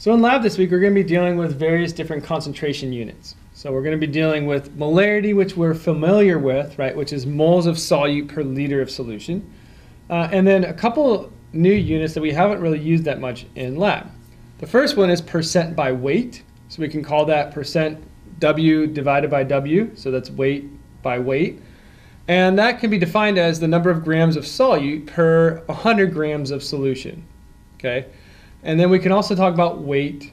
So in lab this week, we're going to be dealing with various different concentration units. So we're going to be dealing with molarity, which we're familiar with, right, which is moles of solute per liter of solution. And then a couple new units that we haven't really used that much in lab. The first one is percent by weight. So we can call that percent W divided by W. So that's weight by weight. And that can be defined as the number of grams of solute per 100 grams of solution. Okay. And then we can also talk about weight,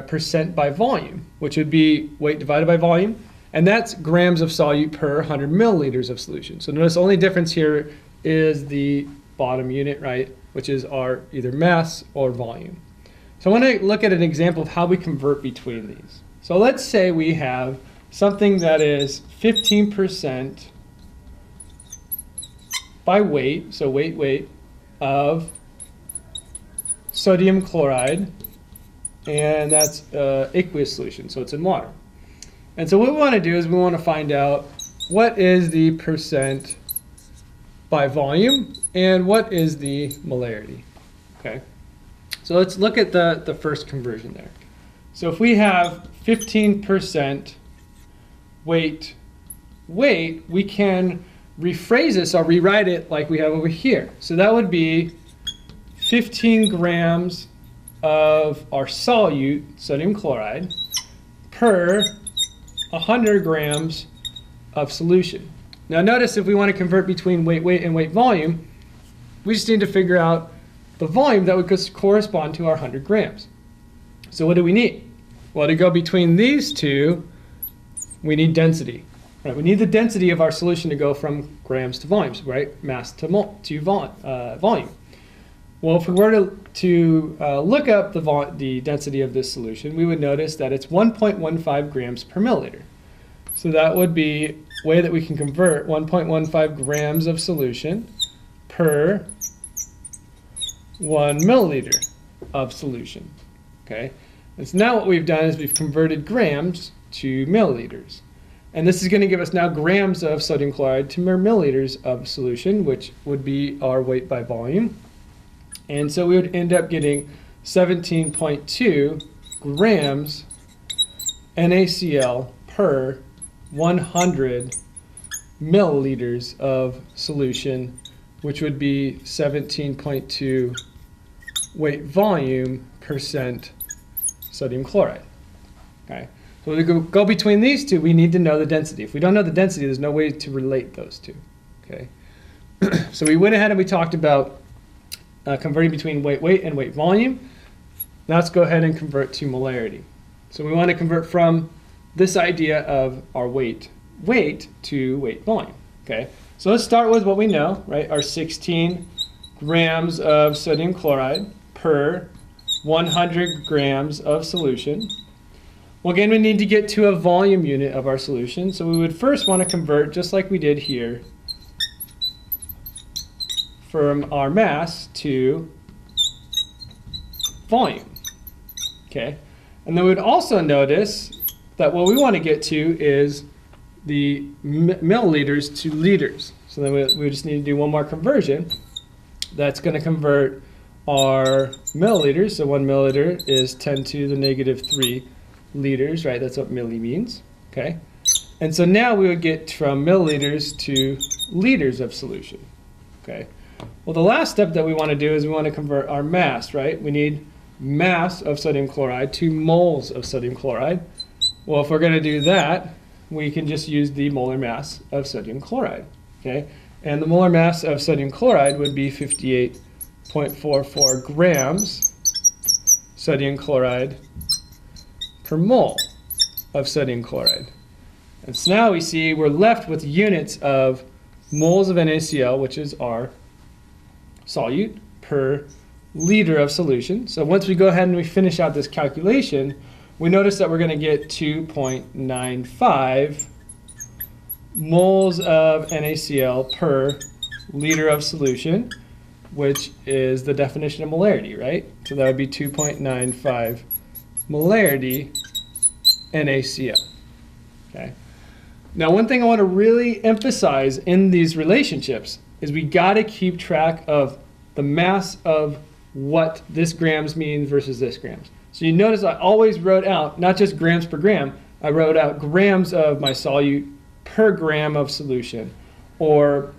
percent by volume, which would be weight divided by volume. And that's grams of solute per 100 milliliters of solution. So notice the only difference here is the bottom unit, right, which is our either mass or volume. So I want to look at an example of how we convert between these. So let's say we have something that is 15% by weight, so weight of sodium chloride, and that's aqueous solution, so it's in water. And so what we want to do is we want to find out what is the percent by volume and what is the molarity. Okay, so let's look at the first conversion there. So if we have 15% weight, we can rephrase this or rewrite it like we have over here. So that would be 15 grams of our solute, sodium chloride, per 100 grams of solution. Now notice if we want to convert between weight and weight volume, we just need to figure out the volume that would correspond to our 100 grams. So what do we need? Well, to go between these two, we need density. Right? We need the density of our solution to go from grams to volumes, right? Mass to volume. Well, if we were to look up the density of this solution, we would notice that it's 1.15 grams per milliliter. So that would be a way that we can convert 1.15 grams of solution per 1 milliliter of solution. Okay, and so now what we've done is we've converted grams to milliliters. And this is going to give us now grams of sodium chloride to milliliters of solution, which would be our weight by volume. And so we would end up getting 17.2 grams NaCl per 100 milliliters of solution, which would be 17.2 weight volume percent sodium chloride. Okay. So to go between these two, we need to know the density. If we don't know the density, there's no way to relate those two. Okay. So we went ahead and we talked about converting between weight and weight volume. Now let's go ahead and convert to molarity. So we want to convert from this idea of our weight to weight volume. Okay. So let's start with what we know, right? Our 16 grams of sodium chloride per 100 grams of solution. Well, again, we need to get to a volume unit of our solution. So we would first want to convert, just like we did here, from our mass to volume. Okay, and then we would also notice that what we want to get to is the milliliters to liters. So then we just need to do one more conversion. That's going to convert our milliliters. So 1 milliliter is 10 to the negative 3 liters, right? That's what milli means. Okay, and so now we would get from milliliters to liters of solution. Okay. Well, the last step that we want to do is we want to convert our mass, right? We need mass of sodium chloride to moles of sodium chloride. Well, if we're going to do that, we can just use the molar mass of sodium chloride, okay? And the molar mass of sodium chloride would be 58.44 grams sodium chloride per mole of sodium chloride. And so now we see we're left with units of moles of NaCl, which is our solute, per liter of solution. So once we go ahead and we finish out this calculation, we notice that we're going to get 2.95 moles of NaCl per liter of solution, which is the definition of molarity, right? So that would be 2.95 molarity NaCl. Okay. Now, one thing I want to really emphasize in these relationships is we got to keep track of the mass of what this grams means versus this grams. So you notice I always wrote out not just grams per gram, I wrote out grams of my solute per gram of solution, or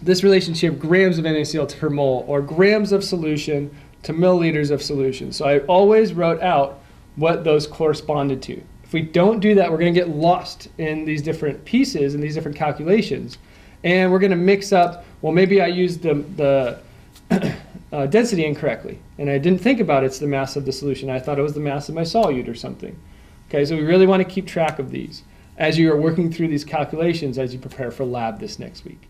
this relationship grams of NaCl per mole, or grams of solution to milliliters of solution. So I always wrote out what those corresponded to. If we don't do that, we're going to get lost in these different pieces and these different calculations. And we're going to mix up, well, maybe I used the density incorrectly, and I didn't think about it's the mass of the solution. I thought it was the mass of my solute or something. Okay, so we really want to keep track of these as you are working through these calculations as you prepare for lab this next week.